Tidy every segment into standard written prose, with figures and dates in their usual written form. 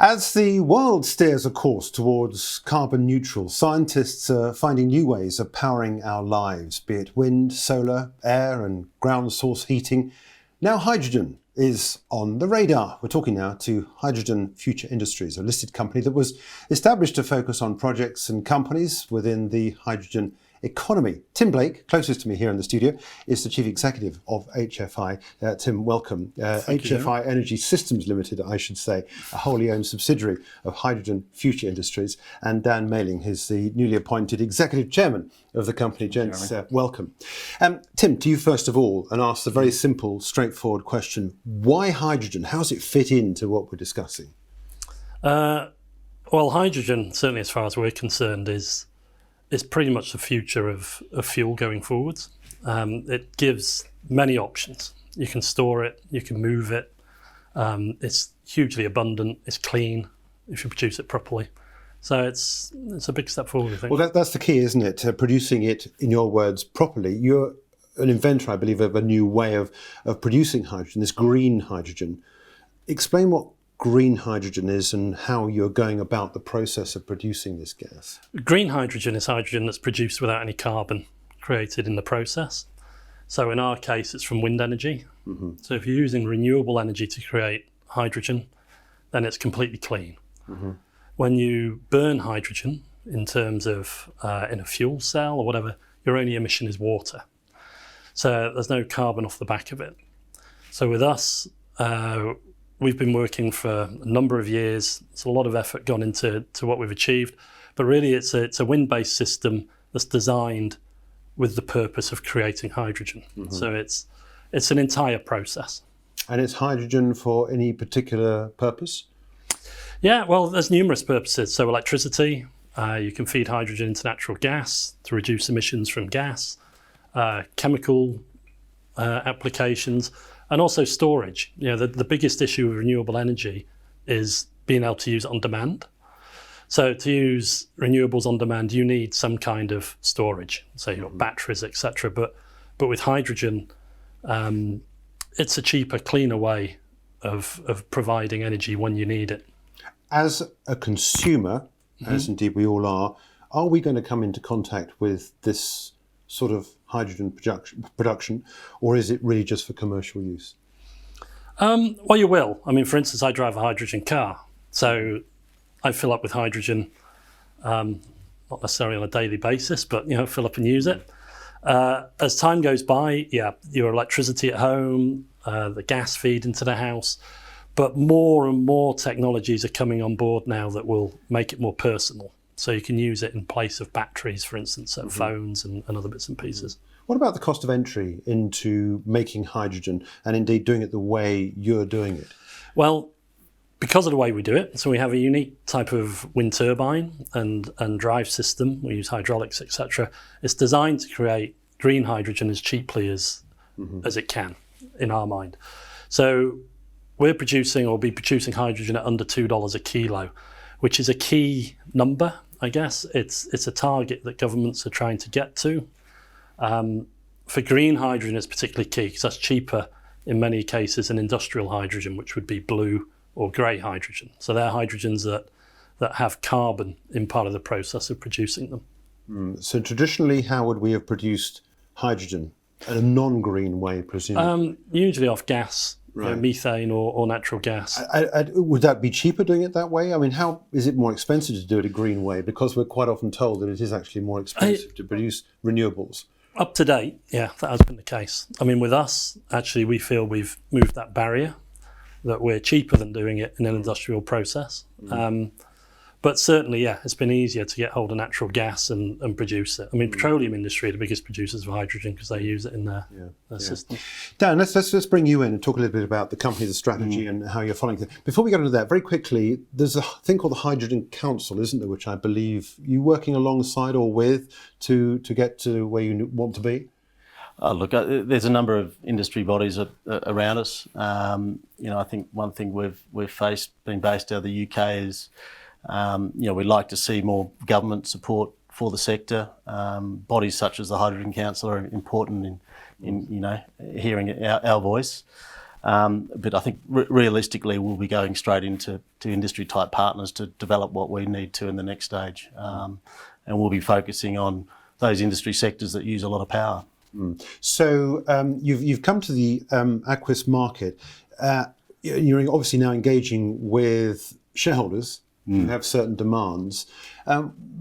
As the world steers a course towards carbon neutral, scientists are finding new ways of powering our lives, be it wind, solar, air and ground source heating. Now hydrogen is on the radar. We're talking now to Hydrogen Future Industries, a listed company that was established to focus on projects and companies within the hydrogen economy. Tim Blake, closest to me here in the studio, is the Chief Executive of HFI. Tim, welcome. HFI Energy Systems Limited, I should say, a wholly owned subsidiary of Hydrogen Future Industries. And Dan Mailing is the newly appointed Executive Chairman of the company. Gents, welcome. Tim, to you first of all, and ask the very simple, straightforward question, why hydrogen? How does it fit into what we're discussing? Well, hydrogen, certainly as far as we're concerned, is pretty much the future of fuel going forwards. It gives many options. You can store it, you can move it. It's hugely abundant, it's clean if you produce it properly. So it's a big step forward, I think. Well, that's the key, isn't it? Producing it, in your words, properly. You're an inventor, I believe, of a new way of producing hydrogen, this green hydrogen. Explain what green hydrogen is and how you're going about the process of producing this gas. Green hydrogen is hydrogen that's produced without any carbon created in the process. So in our case, it's from wind energy. Mm-hmm. So if you're using renewable energy to create hydrogen, then it's completely clean. Mm-hmm. When you burn hydrogen in terms of in a fuel cell or whatever, your only emission is water. So there's no carbon off the back of it. So with us, we've been working for a number of years. It's a lot of effort gone into what we've achieved, but really it's a wind-based system that's designed with the purpose of creating hydrogen. Mm-hmm. So it's an entire process. And it's hydrogen for any particular purpose? Yeah, well, there's numerous purposes. So electricity, you can feed hydrogen into natural gas to reduce emissions from gas, chemical applications, and also storage. You know, the biggest issue with renewable energy is being able to use it on demand. So to use renewables on demand, you need some kind of storage. So you've got batteries, etc. But with hydrogen, it's a cheaper, cleaner way of providing energy when you need it. As a consumer, as indeed we all are we going to come into contact with this sort of hydrogen production, or is it really just for commercial use? Well, you will. I mean, for instance, I drive a hydrogen car, so I fill up with hydrogen, not necessarily on a daily basis, but fill up and use it. As time goes by, your electricity at home, the gas feed into the house, but more and more technologies are coming on board now that will make it more personal. So you can use it in place of batteries, for instance, at phones and other bits and pieces. What about the cost of entry into making hydrogen and indeed doing it the way you're doing it? Well, because of the way we do it, so we have a unique type of wind turbine and drive system. We use hydraulics, etc. It's designed to create green hydrogen as cheaply as it can, in our mind. So we're producing or be producing hydrogen at under $2 a kilo, which is a key number. I guess it's a target that governments are trying to get to. For green hydrogen, it's particularly key because that's cheaper in many cases than industrial hydrogen, which would be blue or grey hydrogen. So they're hydrogens that have carbon in part of the process of producing them. So traditionally, how would we have produced hydrogen in a non-green way, presumably? Usually off gas. Right. Methane or natural gas. Would that be cheaper doing it that way? I mean, how is it more expensive to do it a green way? Because we're quite often told that it is actually more expensive to produce renewables. Up to date, yeah, that has been the case. I mean, with us, actually, we feel we've moved that barrier, that we're cheaper than doing it in an industrial process. But certainly, it's been easier to get hold of natural gas and produce it. I mean, petroleum industry are the biggest producers of hydrogen because they use it in their system. Dan, let's bring you in and talk a little bit about the company, the strategy and how you're following it. Before we get into that, very quickly, there's a thing called the Hydrogen Council, isn't there, which I believe you're working alongside or with to get to where you want to be? Look, there's a number of industry bodies around us. I think one thing we've faced being based out of the UK is we'd like to see more government support for the sector. Bodies such as the Hydrogen Council are important in hearing our voice. But I think realistically we'll be going straight into industry type partners to develop what we need to in the next stage. And we'll be focusing on those industry sectors that use a lot of power. So you've come to the Aquis market. You're obviously now engaging with shareholders who have certain demands.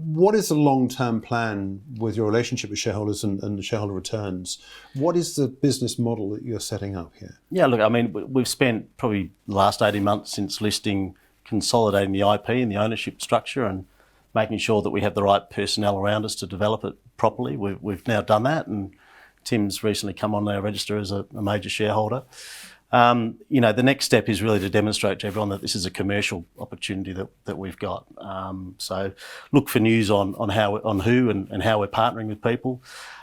What is the long-term plan with your relationship with shareholders and the shareholder returns? What is the business model that you're setting up here? Yeah, look, I mean, we've spent probably the last 18 months since listing consolidating the IP and the ownership structure and making sure that we have the right personnel around us to develop it properly. We've now done that, and Tim's recently come on our register as a major shareholder. The next step is really to demonstrate to everyone that this is a commercial opportunity that we've got. So look for news on who and how we're partnering with people.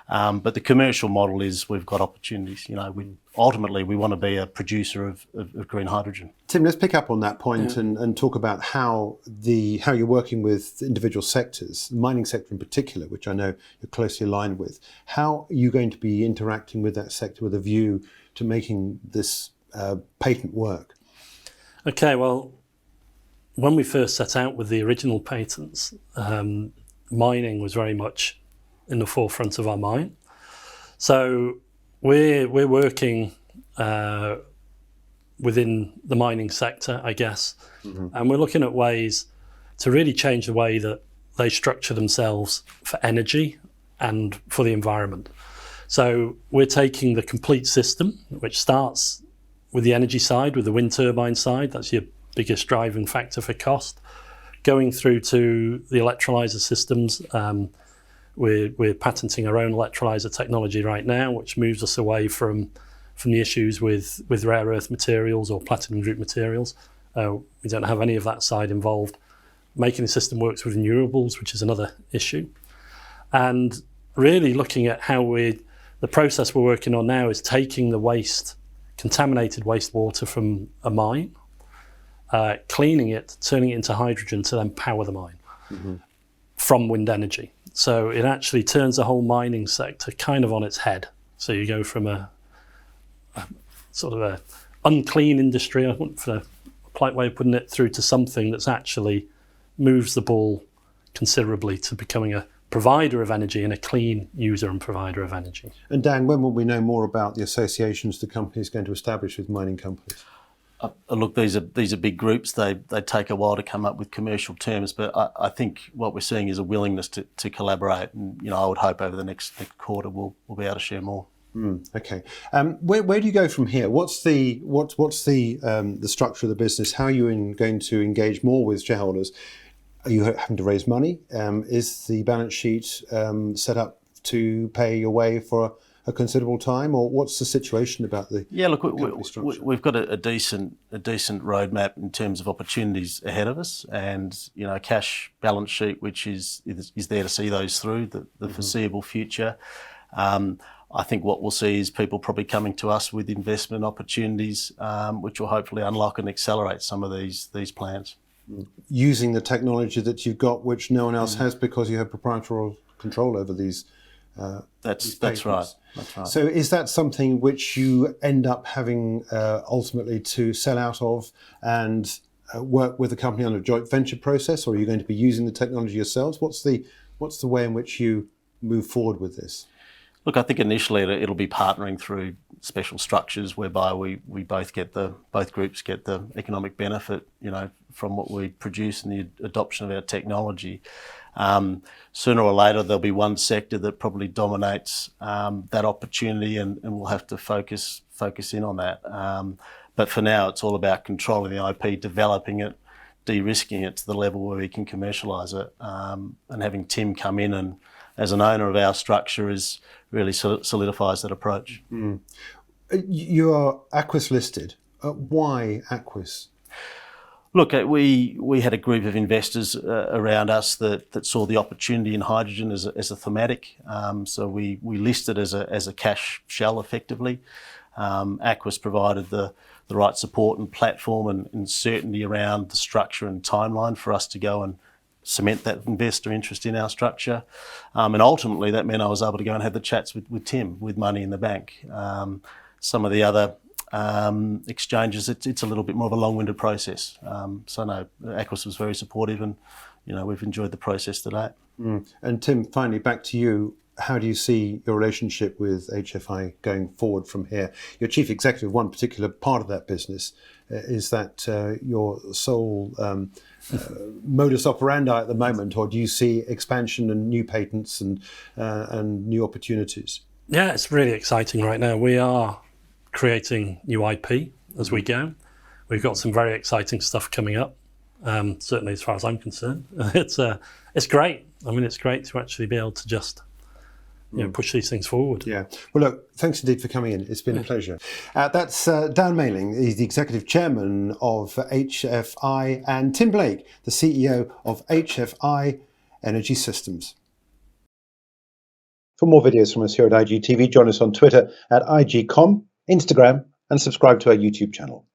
But the commercial model is we've got opportunities. Ultimately we want to be a producer of green hydrogen. Tim, let's pick up on that point and talk about how you're working with individual sectors, the mining sector in particular, which I know you're closely aligned with. How are you going to be interacting with that sector with a view to making this patent work? Okay, well, when we first set out with the original patents, mining was very much in the forefront of our mind. So we're working within the mining sector, I guess, and we're looking at ways to really change the way that they structure themselves for energy and for the environment. So we're taking the complete system, which starts with the energy side, with the wind turbine side, that's your biggest driving factor for cost, going through to the electrolyser systems. We're patenting our own electrolyser technology right now, which moves us away from the issues with rare earth materials or platinum group materials. We don't have any of that side involved. Making the system works with renewables, which is another issue. And really looking at how the process we're working on now is taking the contaminated wastewater from a mine, cleaning it, turning it into hydrogen to then power the mine from wind energy. So it actually turns the whole mining sector kind of on its head. So you go from a sort of a unclean industry, I want for a polite way of putting it, through to something that's actually moves the ball considerably to becoming a provider of energy and a clean user and provider of energy. And Dan, when will we know more about the associations the company is going to establish with mining companies? Look, these are big groups. They take a while to come up with commercial terms, but I think what we're seeing is a willingness to collaborate. And I would hope over the next quarter we'll be able to share more. Okay. Where do you go from here? What's the structure of the business? How are you going to engage more with shareholders? Are you having to raise money? Is the balance sheet set up to pay your way for a considerable time, or what's the situation about the company structure? We've got a decent roadmap in terms of opportunities ahead of us, and a cash balance sheet which is there to see those through the foreseeable future. I think what we'll see is people probably coming to us with investment opportunities, which will hopefully unlock and accelerate some of these plans. Using the technology that you've got, which no one else has, because you have proprietary control over these. That's right. That's right. So is that something which you end up having ultimately to sell out of and work with the company on a joint venture process, or are you going to be using the technology yourselves? What's the way in which you move forward with this? Look, I think initially it'll be partnering through special structures whereby we both groups get the economic benefit, from what we produce and the adoption of our technology. Sooner or later there'll be one sector that probably dominates that opportunity, and we'll have to focus in on that. But for now, it's all about controlling the IP, developing it, de-risking it to the level where we can commercialise it, and having Tim come in and as an owner of our structure is really solidifies that approach. You are Aquis listed. Why Aquis? Look, we had a group of investors around us that saw the opportunity in hydrogen as a thematic. So we listed as a cash shell effectively. Aquis provided the right support and platform and certainty around the structure and timeline for us to go and cement that investor interest in our structure. And ultimately that meant I was able to go and have the chats with Tim with money in the bank. Some of the other exchanges, it's a little bit more of a long-winded process. So no, Aquis was very supportive, and we've enjoyed the process to date. And Tim, finally back to you. How do you see your relationship with HFI going forward from here? You're chief executive of one particular part of that business. Is that your sole modus operandi at the moment, or do you see expansion and new patents and new opportunities? Yeah, it's really exciting right now. We are creating new IP as we go. We've got some very exciting stuff coming up. Certainly, as far as I'm concerned, it's great. I mean, it's great to actually be able to just push these things forward. Yeah. Well, look, thanks indeed for coming in. It's been a pleasure. That's Dan Mailing. He's the Executive Chairman of HFI, and Tim Blake, the CEO of HFI Energy Systems. For more videos from us here at IGTV, join us on Twitter at IGCom, Instagram, and subscribe to our YouTube channel.